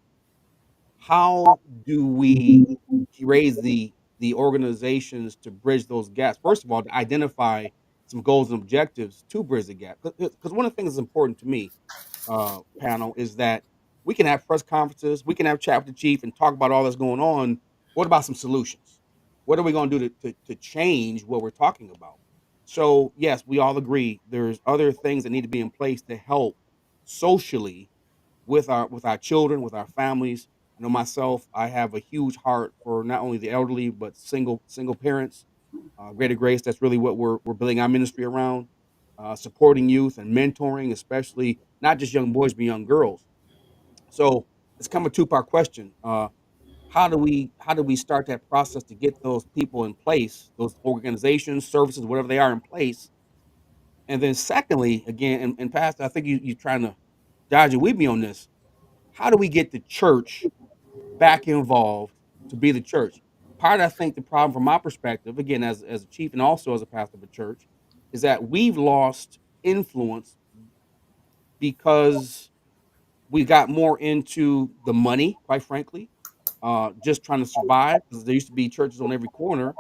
How do we raise the organizations to bridge those gaps? First of all, to identify some goals and objectives to bridge the gap. Because one of the things that's important to me, panel, is that we can have press conferences, we can have chat with the chief and talk about all that's going on. What about some solutions? What are we going to do to change what we're talking about? So yes, we all agree there's other things that need to be in place to help socially with our children, with our families. I know myself, I have a huge heart for not only the elderly but single parents. Greater Grace, that's really what we're building our ministry around. Supporting youth and mentoring, especially not just young boys but young girls. So it's kind of a two-part question. How do we start that process to get those people in place, those organizations, services, whatever they are in place? And then secondly, again, and Pastor, I think you're trying to dodge a weed me on this. How do we get the church back involved to be the church? Part of I think the problem from my perspective, again, as a chief and also as a pastor of a church, is that we've lost influence because we got more into the money, quite frankly, just trying to survive because there used to be churches on every corner,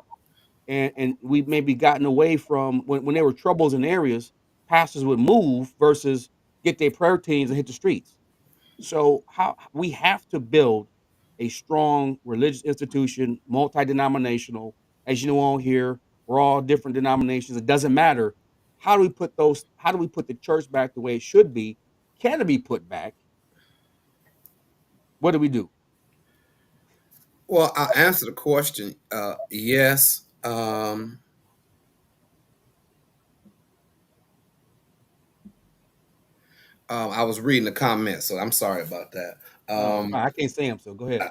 and we've maybe gotten away from when there were troubles in areas, pastors would move versus get their prayer teams and hit the streets. So how we have to build a strong religious institution, multi-denominational. As you know, on here, we're all different denominations. It doesn't matter. How do we put those? How do we put the church back the way it should be? Can it be put back? What do we do? Well, I'll answer the question. Yes. I was reading the comments, so I'm sorry about that. No, it's fine. I can't say them, so go ahead.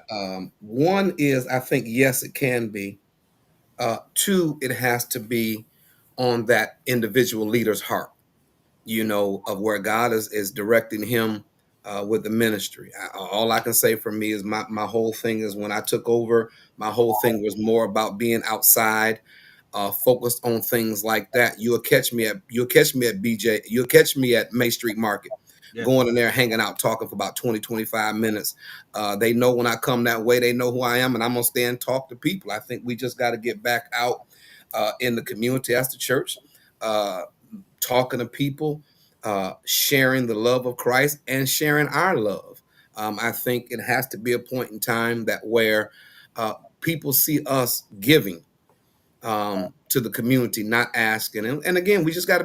One is, I think, yes, it can be. Two, it has to be on that individual leader's heart, of where God is directing him with the ministry. All I can say for me is my whole thing is when I took over, my whole thing was more about being outside, focused on things like that. You'll catch me at BJ. You'll catch me at May Street Market, Yes, going in there, hanging out, talking for about 20, 25 minutes. They know when I come that way, they know who I am, and I'm gonna stay and talk to people. I think we just got to get back out in the community as the church, uh, talking to people, sharing the love of Christ and sharing our love. I think it has to be a point in time that where uh, people see us giving to the community, not asking. And again, we got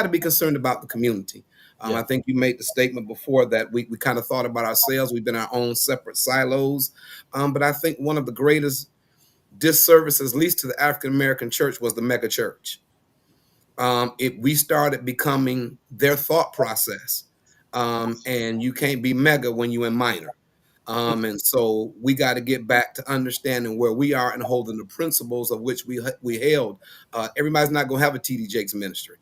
to be concerned about the community. I yes. think you made the statement before that we kind of thought about ourselves. We've been our own separate silos. But I think one of the greatest disservices, at least to the African American church, was the mega church. We started becoming their thought process. And you can't be mega when you're in minor. And so we got to get back to understanding where we are and holding the principles of which we held. Everybody's not going to have a TD Jakes ministry,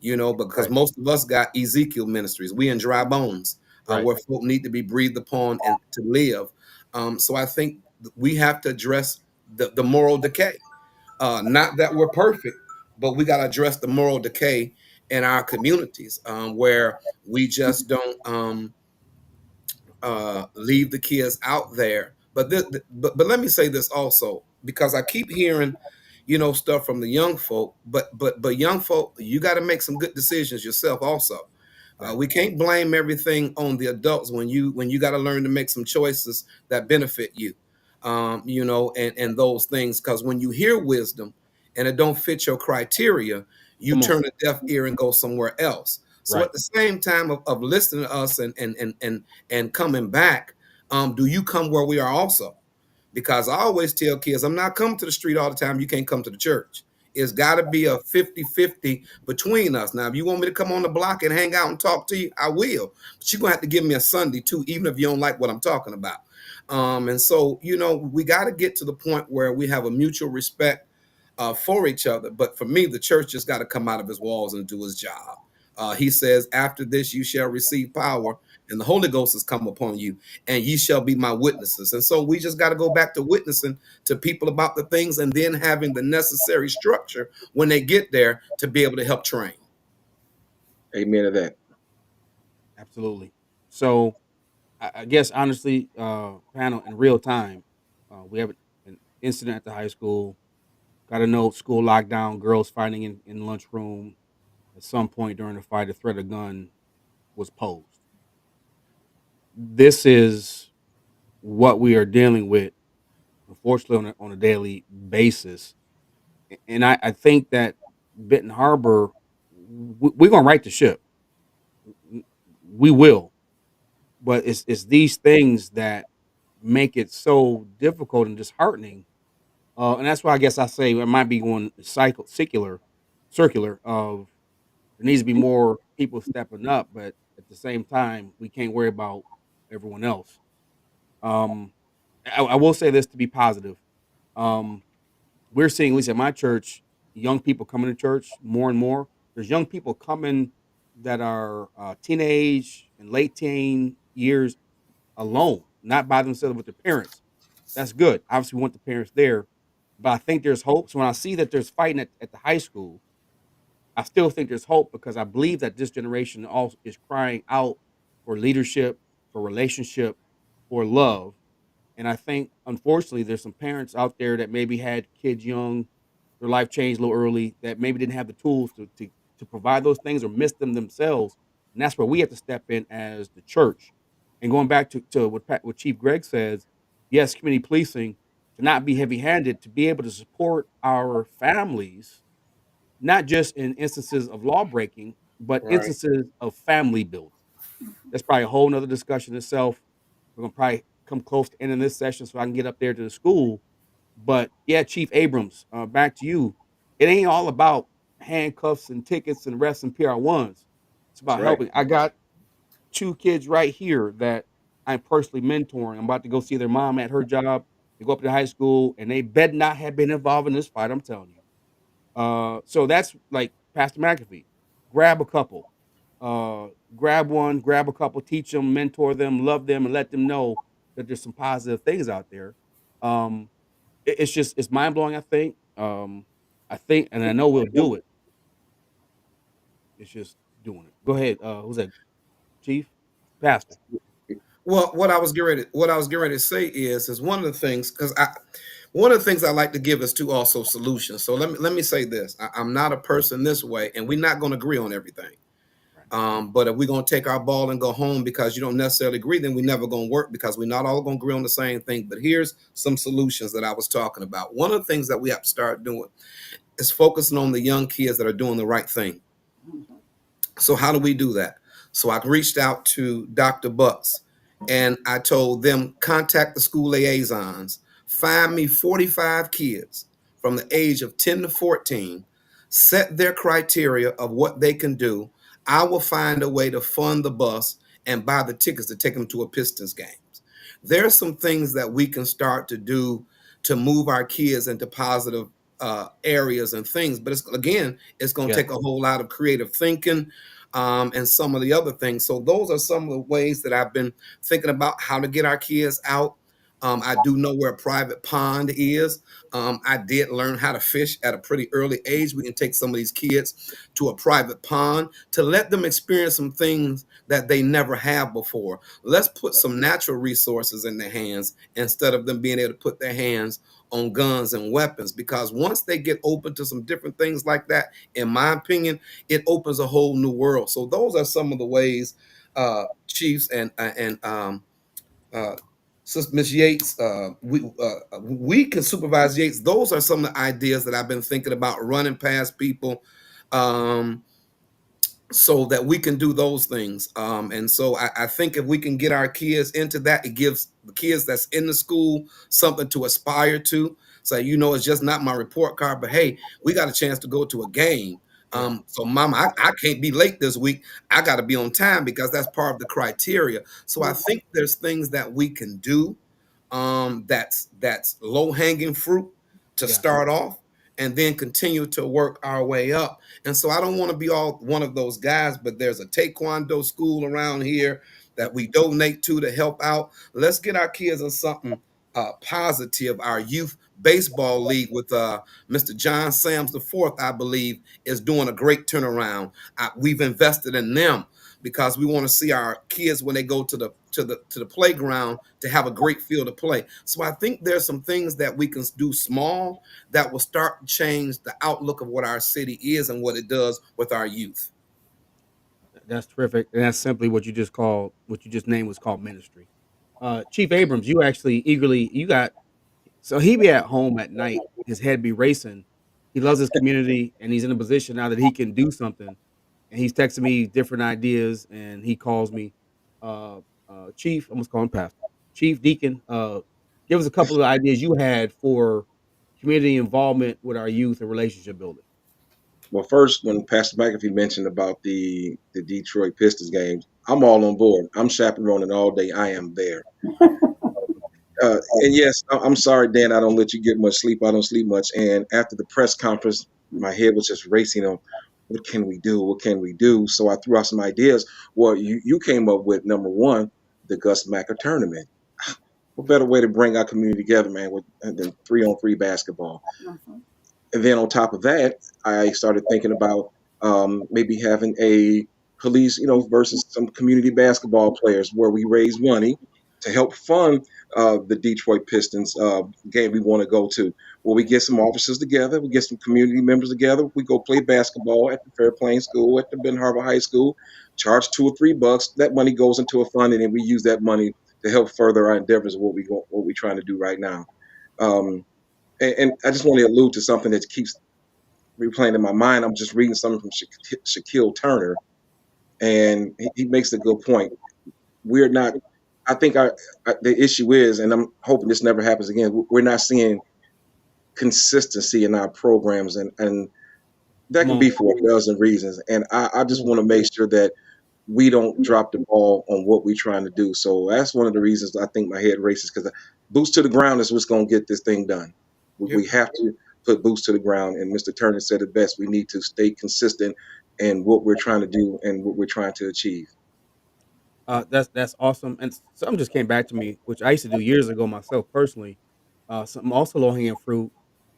because Right, most of us got Ezekiel ministries. We in dry bones, right. where folk need to be breathed upon and to live. So I think we have to address the moral decay. Not that we're perfect, but we got to address the moral decay in our communities, where we just don't leave the kids out there. But let me say this also, because I keep hearing, stuff from the young folk. But young folk, you got to make some good decisions yourself also. Right. We can't blame everything on the adults when you got to learn to make some choices that benefit you, and those things. Because when you hear wisdom and it don't fit your criteria, you Come on. turn a deaf ear and go somewhere else. So Right. at the same time of listening to us and coming back, do you come where we are also? Because I always tell kids, I'm not coming to the street all the time. You can't come to the church. It's got to be a 50-50 between us. Now, if you want me to come on the block and hang out and talk to you, I will. But you're going to have to give me a Sunday too, even if you don't like what I'm talking about. And so, we got to get to the point where we have a mutual respect for each other. But for me, the church just got to come out of his walls and do his job. He says, after this, you shall receive power, and the Holy Ghost has come upon you, and ye shall be my witnesses. And so we just got to go back to witnessing to people about the things and then having the necessary structure when they get there to be able to help train. Amen to that. Absolutely. So I guess honestly, panel in real time, we have an incident at the high school. Got a note: school lockdown. Girls fighting in lunchroom. At some point during the fight, a threat of gun was posed. This is what we are dealing with, unfortunately, on a daily basis. And I think that Benton Harbor, we're gonna right the ship. We will, but it's these things that make it so difficult and disheartening. And that's why I guess I say it might be going circular. Of there needs to be more people stepping up, but at the same time, we can't worry about everyone else. Um, I will say this to be positive. Um, we're seeing, at least at my church, young people coming to church more and more. There's young people coming that are teenage and late teen years alone, not by themselves with their parents. That's good. Obviously, we want the parents there, but I think there's hope. So when I see that there's fighting at the high school, I still think there's hope because I believe that this generation also is crying out for leadership, for relationship, for love. And I think, unfortunately, there's some parents out there that maybe had kids young, their life changed a little early, that maybe didn't have the tools to provide those things or missed them themselves. And that's where we have to step in as the church. And going back to what Chief Greg says, yes, community policing, to not be heavy handed, to be able to support our families, not just in instances of law breaking, but Right. instances of family building. That's probably a whole nother discussion itself. We're gonna probably come close to ending this session so I can get up there to the school. But yeah, Chief Abrams, back to you. It ain't all about handcuffs and tickets and arrests and PR1s. It's That's about right. helping. I got two kids right here that I'm personally mentoring. I'm about to go see their mom at her job. They go up to high school, and they bet not have been involved in this fight. I'm telling you. So that's like Pastor McAfee. Grab a couple, uh, grab one, grab a couple, teach them, mentor them, love them, and let them know that there's some positive things out there. Um, it's just it's mind blowing. I think, and I know we'll do it. It's just doing it. Go ahead. Who's that? Chief, Pastor. Well, what I was getting ready to say is one of the things, because I one of the things I like to give is to also solutions. So let me say this: I'm not a person this way, and we're not going to agree on everything. Right. But if we're going to take our ball and go home because you don't necessarily agree, then we're never going to work because we're not all going to agree on the same thing. But here's some solutions that I was talking about. One of the things that we have to start doing is focusing on the young kids that are doing the right thing. Mhm. So how do we do that? So I reached out to Dr. Butts and I told them contact the school liaisons, find me 45 kids from the age of 10 to 14, set their criteria of what they can do. I will find a way to fund the bus and buy the tickets to take them to a Pistons games. There are some things that we can start to do to move our kids into positive areas and things. But it's going to Yes. take a whole lot of creative thinking and some of the other things. So those are some of the ways that I've been thinking about how to get our kids out. I do know where a private pond is. I did learn how to fish at a pretty early age. We can take some of these kids to a private pond to let them experience some things that they never have before. Let's put some natural resources in their hands instead of them being able to put their hands on guns and weapons, because once they get open to some different things like that, in my opinion, it opens a whole new world. So those are some of the ways, chiefs and uh, Miss Yates, we can supervise Yates. Those are some of the ideas that I've been thinking about running past people. Um, so that we can do those things. And so I think if we can get our kids into that, it gives the kids that's in the school something to aspire to. So, it's just not my report card, but hey, we got a chance to go to a game. Yeah. So mama, I can't be late this week. I got to be on time because that's part of the criteria. So I Mhm. think there's things that we can do that's low hanging fruit to Yeah. start off and then continue to work our way up. And so I don't want to be all one of those guys, but there's a taekwondo school around here that we donate to help out. Let's get our kids in something positive. Our youth baseball league with Mr. John Sams the fourth, I believe, is doing a great turnaround. We've invested in them because we want to see our kids when they go to the playground to have a great field to play. So I think there's some things that we can do small that will start to change the outlook of what our city is and what it does with our youth. That's terrific. And that's simply what you just named was called ministry. Chief Abrams, you actually eagerly you got so he be at home at night, his head be racing. He loves his community and he's in a position now that he can do something. And he's texting me different ideas and he calls me, uh, Chief, I almost call him Pastor. Chief Deacon, give us a couple of ideas you had for community involvement with our youth and relationship building. Well, first, when Pastor McAfee mentioned about the Detroit Pistons games, I'm all on board. I'm chaperoning all day. I am there. And yes, I'm sorry, Dan. I don't let you get much sleep. I don't sleep much. And after the press conference, my head was just racing on what can we do? What can we do? So I threw out some ideas. Well, you came up with number one, the Gus Macker tournament. What better way to bring our community together, man, than 3-on-3 basketball? Mhm. And then on top of that, I started thinking about maybe having a police, versus some community basketball players where we raise money, to help fund the Detroit Pistons game we want to go to, where we get some officers together, we get some community members together, we go play basketball at the Fair Plains School, at the Ben Harbor High School, charge $2 or $3. That money goes into a fund, and then we use that money to help further our endeavors of what we're trying to do right now. Um, and I just want to allude to something that keeps replaying in my mind. I'm just reading something from Shaquille Turner, and he makes a good point. We're not. I think the issue is, and I'm hoping this never happens again. We're not seeing consistency in our programs, and that Come can on. be for a dozen reasons. And I just want to make sure that we don't drop the ball on what we're trying to do. So that's one of the reasons I think my head races, because boots to the ground is what's going to get this thing done. Yep. We have to put boots to the ground. And Mr. Turner said it best. We need to stay consistent in what we're trying to do and what we're trying to achieve. That's awesome, and something just came back to me, which I used to do years ago myself personally. Something also low hanging fruit,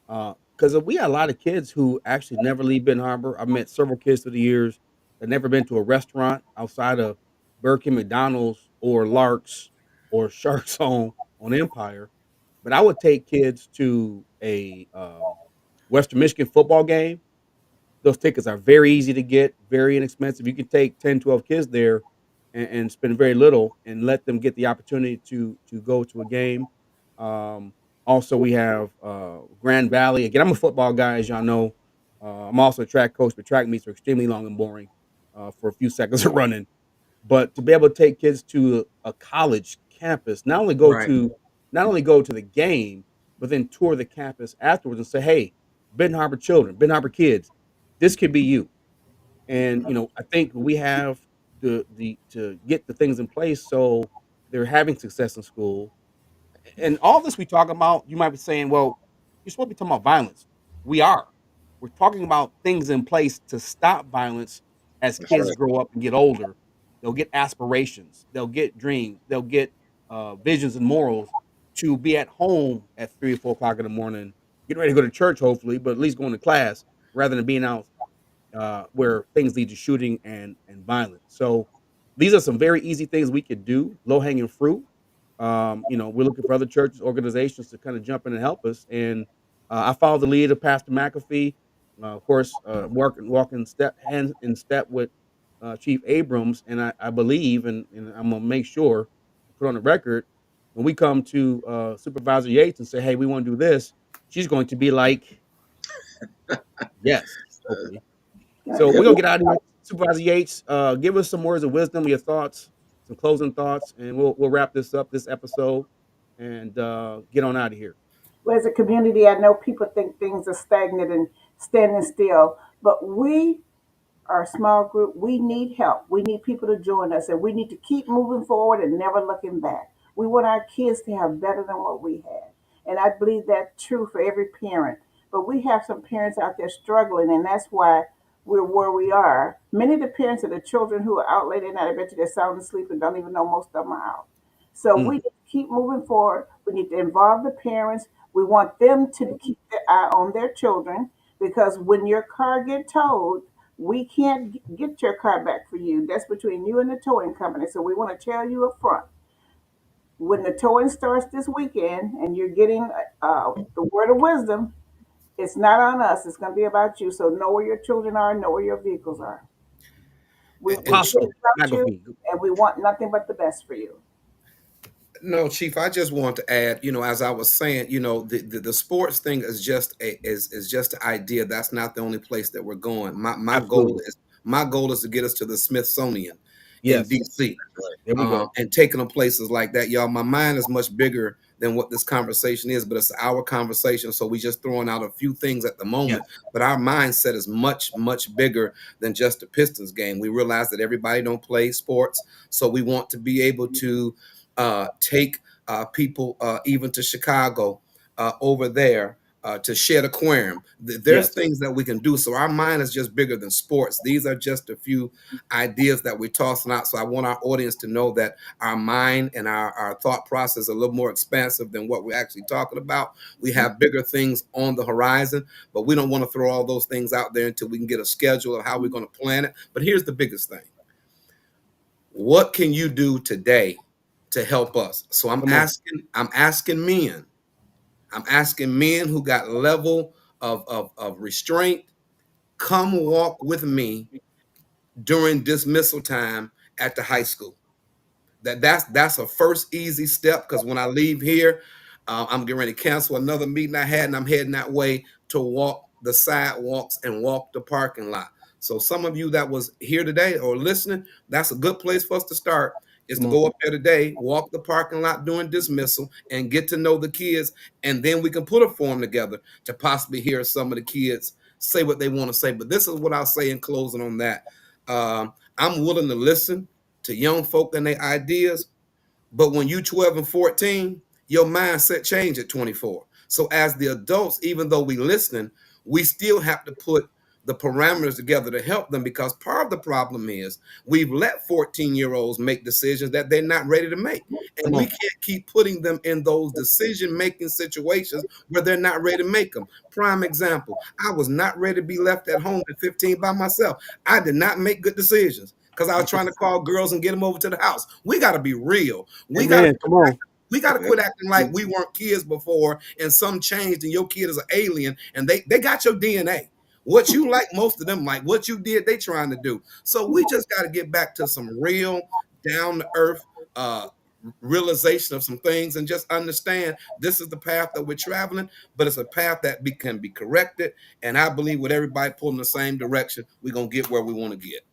because we had a lot of kids who actually never leave Benton Harbor. I've met several kids through the years that never been to a restaurant outside of Burger King, McDonald's, or Lark's, or Shark's on Empire. But I would take kids to a Western Michigan football game. Those tickets are very easy to get, very inexpensive. You can take 10, 12 kids there and spend very little and let them get the opportunity to go to a game. Also, we have Grand Valley. Again, I'm a football guy, as y'all know. I'm also a track coach, but track meets are extremely long and boring for a few seconds of running. But to be able to take kids to a college campus, Right. not only go to the game, but then tour the campus afterwards and say, "Hey, Benton Harbor children, Benton Harbor kids, this could be you." And I think we have the to get the things in place so they're having success in school. And all this we talk about, you might be saying, well, you're supposed to be talking about violence. We are. We're talking about things in place to stop violence as That's kids right. grow up and get older. They'll get aspirations, they'll get dreams, they'll get visions and morals to be at home at 3 or 4 o'clock in the morning, getting ready to go to church, hopefully, but at least going to class rather than being out where things lead to shooting and violence. So these are some very easy things we could do, low hanging fruit. We're looking for other churches, organizations to kind of jump in and help us. And I follow the lead of Pastor McAfee, of course, walking step hand in step with Chief Abrams, and I believe, and I'm gonna make sure to put on the record when we come to Supervisor Yates and say, "Hey, we want to do this," she's going to be like, "Yes, hopefully." So we're gonna get out of here. Supervisor Yates, give us some words of wisdom, your thoughts, some closing thoughts, and we'll wrap this up, this episode, and get on out of here. Well, as a community, I know people think things are stagnant and standing still, but we, our small group, we need help. We need people to join us, and we need to keep moving forward and never looking back. We want our kids to have better than what we had. And I believe that's true for every parent. But we have some parents out there struggling, and that's why we're where we are. Many of the parents of the children who are out late at night, I bet you they're sound asleep and don't even know most of them are out. So we Mm, need to keep moving forward. We need to involve the parents. We want them to keep their eye on their children because when your car get towed, we can't get your car back for you. That's between you and the towing company. So we want to tell you up front when the towing starts this weekend and you're getting the word of wisdom, it's not on us. It's going to be about you. So know where your children are, know where your vehicles are. We And care Apostle about you McAfee. and we want nothing but the best for you. no, Chief, I just want to add, as I was saying, the sports thing is just the idea. That's not the only place that we're going. Absolutely. My goal is to get us to the Smithsonian in Yes. DC. There we go. And taking them places like that, y'all. My mind is much bigger than what this conversation is, but it's our conversation. So we just throwing out a few things at the moment, Yes. but our mindset is much, much bigger than just the Pistons game. We realize that everybody don't play sports, so we want to be able to take people even to Chicago over there to Shed Aquarium. There's Yes. things that we can do. So our mind is just bigger than sports. These are just a few ideas that we're tossing out. So I want our audience to know that our mind and our thought process are a little more expansive than what we're actually talking about. We have bigger things on the horizon, but we don't want to throw all those things out there until we can get a schedule of how we're going to plan it. But here's the biggest thing. What can you do today to help us. So I'm Come on. asking, I'm asking men who got level of restraint, come walk with me during dismissal time at the high school. That's a first easy step, because when I leave here, I'm getting ready to cancel another meeting I had, and I'm heading that way to walk the sidewalks and walk the parking lot. So some of you that was here today or listening, that's a good place for us to start. Is Come to on. go up there today, walk the parking lot during dismissal, and get to know the kids, and then we can put a form together to possibly hear some of the kids say what they want to say. But this is what I'll say in closing on that. I'm willing to listen to young folk and their ideas, but when you 12 and 14, your mindset change at 24. So as the adults, even though we listening, we still have to put the parameters together to help them, because part of the problem is we've let 14-year-olds make decisions that they're not ready to make. Come And we on. can't keep putting them in those decision-making situations where they're not ready to make them. Prime example, I was not ready to be left at home at 15 by myself. I did not make good decisions because I was trying to call girls and get them over to the house. We got to be real. We got to Amen. Come on. we got to Yep. quit acting like we weren't kids before and some changed and your kid is an alien and they got your DNA. What you like, most of them like. What you did, they trying to do. So we just got to get back to some real down to earth uh realization of some things, and just understand this is the path that we're traveling, but it's a path that can be corrected. And I believe with everybody pulling the same direction, we're gonna get where we want to get.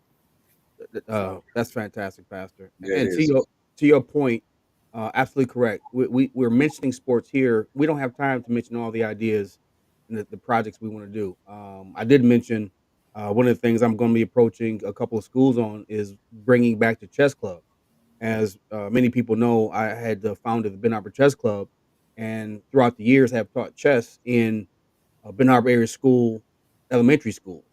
That's fantastic, Pastor. Yeah, it And is. to your point, absolutely correct. We're mentioning sports here. We don't have time to mention all the ideas and the projects we want to do. I did mention one of the things I'm going to be approaching a couple of schools on is bringing back the chess club. As many people know, I had founded the Ben Arbor Chess Club, and throughout the years have taught chess in Ben Arbor area school, elementary schools.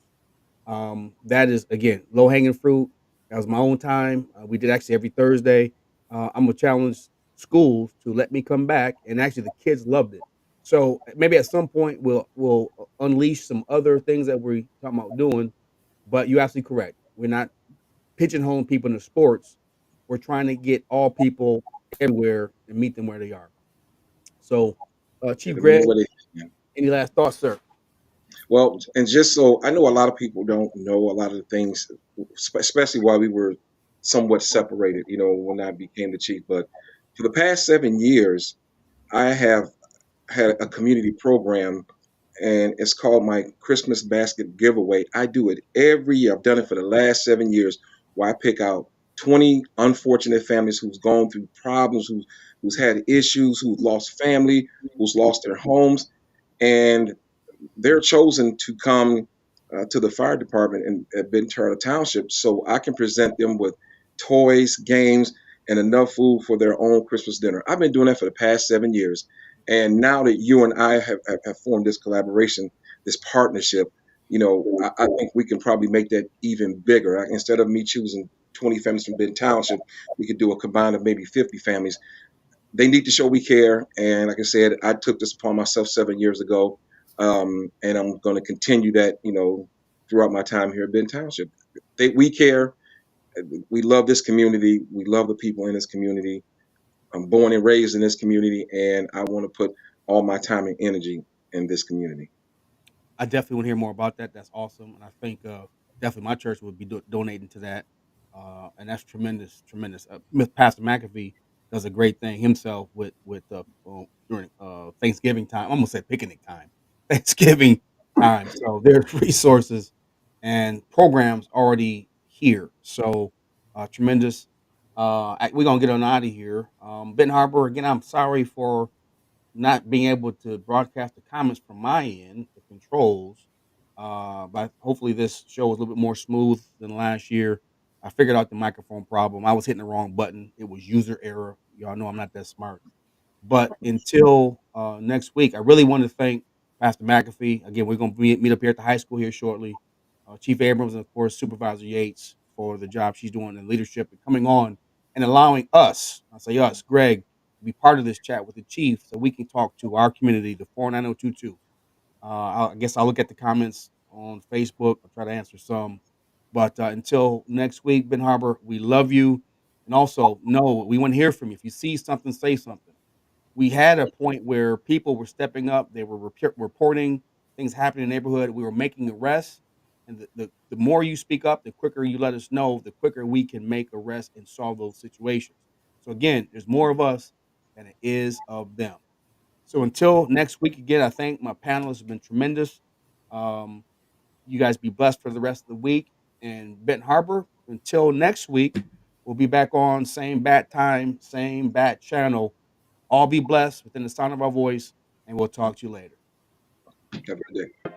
That is again low hanging fruit. That was my own time. We did actually every Thursday. I'm gonna challenge schools to let me come back, and actually the kids loved it. So maybe at some point we'll unleash some other things that we're talking about doing. But you're absolutely correct. We're not pigeonholing people into sports. We're trying to get all people everywhere and meet them where they are. So, Yeah, Chief to meet Greg, what they can. any last thoughts, sir? Well, and just so I know, a lot of people don't know a lot of the things, especially while we were somewhat separated, when I became the chief. But for the past 7 years, I have had a community program, and it's called my Christmas basket giveaway. I do it every year. I've done it for the last 7 years, where I pick out 20 unfortunate families who's gone through problems, who's had issues, who've lost family, who's lost their homes, and they're chosen to come to the fire department at Benton Township, so I can present them with toys, games, and enough food for their own Christmas dinner. I've been doing that for the past 7 years. And now that you and I have formed this collaboration, this partnership, I think we can probably make that even bigger. Instead of me choosing 20 families from Benton Township, we could do a combine of maybe 50 families. They need to show we care. And like I said, I took this upon myself 7 years ago, and I'm going to continue that, throughout my time here at Ben Township. We care. We love this community. We love the people in this community. I'm born and raised in this community, and I want to put all my time and energy in this community. I definitely want to hear more about that. That's awesome, and I think definitely my church would be donating to that, and that's tremendous, tremendous. Pastor McAfee does a great thing himself with during Thanksgiving time. I'm gonna say picnic time, Thanksgiving time. So there's resources and programs already here. So tremendous. We're gonna get on out of here. Ben Harbor again. I'm sorry for not being able to broadcast the comments from my end, the controls. But hopefully this show was a little bit more smooth than last year. I figured out the microphone problem. I was hitting the wrong button. It was user error. Y'all know I'm not that smart. But until next week, I really want to thank Pastor McAfee. Again, we're going to meet up here at the high school here shortly. Chief Abrams and of course Supervisor Yates for the job she's doing in leadership and coming on and allowing us, I say us, Greg, to be part of this chat with the chief so we can talk to our community, the 49022. I guess I'll look at the comments on Facebook. I'll try to answer some. But until next week, Ben Harbor, we love you. And also, no, we want to hear from you. If you see something, say something. We had a point where people were stepping up, they were reporting things happening in the neighborhood, we were making arrests, and the more you speak up, the quicker you let us know, the quicker we can make arrests and solve those situations. So again, there's more of us than it is of them. So until next week, again, I think my panelists have been tremendous. Um, you guys be blessed for the rest of the week. And Benton Harbor, until next week, we'll be back on same bat time, same bat channel. All be blessed within the sound of our voice, and we'll talk to you later. Have a good day.